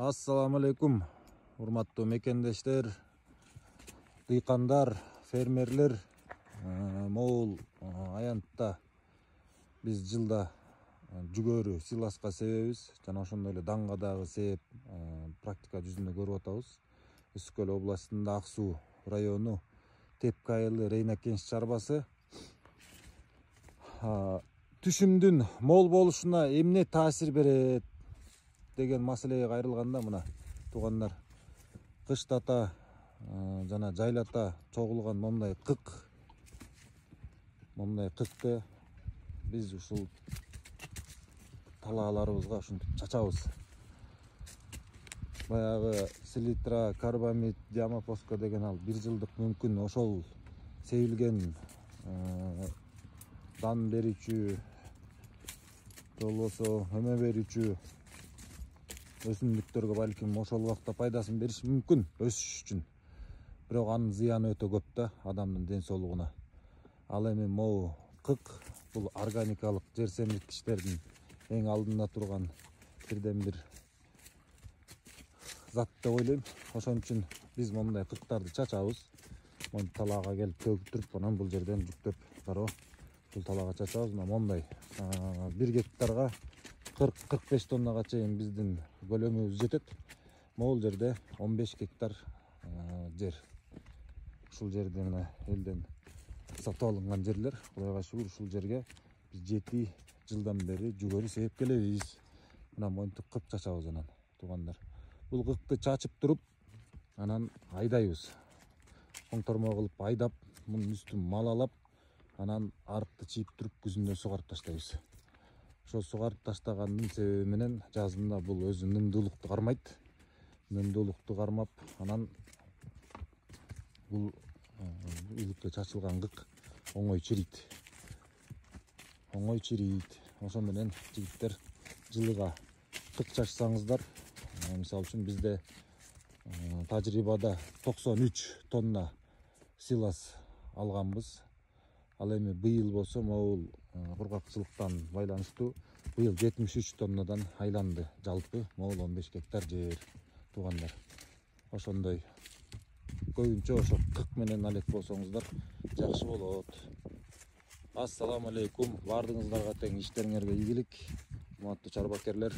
Assalamu alaikum, урматтуу мекендештер, дыйкандар, фермерлер. Могул аянтта биз жылда жүгөрү силаска себебиз, жана ошондой эле даңга дагы себеп практика жүзүндө көрүп атабыз. Үсүк Көл областында Ак Суу району Тепке айылы Рейна кенч чарбасы. Түшүмдүн мол болушуна эмне таасир берет деген маселеге кайрылганда, мына туугандар, кыштата жана жайлата чогулган момундай кыкты биз ушул талааларыбызга ушинтип чачабыз. Баягы селитра, карбамид, диамопоска деген ал 1 жылдык мүмкүн ошол себилген дан берүүчү, болбосо өмө берүүчү өсүмдүктөргө балким ошол убакта пайдасын бериши мүмкүн өсүш үчүн. Бирок анын зыяны өтө көп да адамдын ден соолугуна. Ал эми могу кык бул органикалык жер семирткичтердин эң алдында турган бирден бир зат деп ойлойм. Ошон үчүн биз момундай кыктарды чачабыз. Монтип талаага келип төгүлтүрүп, анан бул жерден жүктөп дароо бул талаага чачабыз. Мондай 1 гектарга 40-45 тоннага чейин биздин көлөмүбүз жетет. Могул жерде 15 гектар жер. Ушул жерде мына элден сатып алынган жерлер. Кудайга шүгүр, ушул жерге биз 7 жылдан бери жүгөрү себеп келебиз. Мына монтип кып чачабыз. Анан туугандар, бул кыкты чачып туруп, анан айдайбыз. Коңтормо кылып айдап, мунун үстүн малалап, анан арыкты чийип туруп күзүндө сугарып таштайбыз. Ошо сугарып таштагандын себеби менен жазында бул өзү нымдуулукту кармайт. Нымдуулукту кармап, анан бул иликке чачылган кык оңой чирийт. Ошо менен жигиттер жылыга кык чачсаңыздар, мисалы үчүн бизде тажрыйбада 93 тонна силас алганбыз. Ал эми быйыл болсо могул кургакчылыктан байланыштуу быйыл 73 тоннадан айланды. Жалпы могул 15 гектар жер, туугандар. Ошондой көбүнчө ошо кык менен алек болсоңуздар жакшы болот. Ассаламу алейкум, баардыгыңыздарга тең иштериңерге ийгилик, урматтуу чарбакерлер.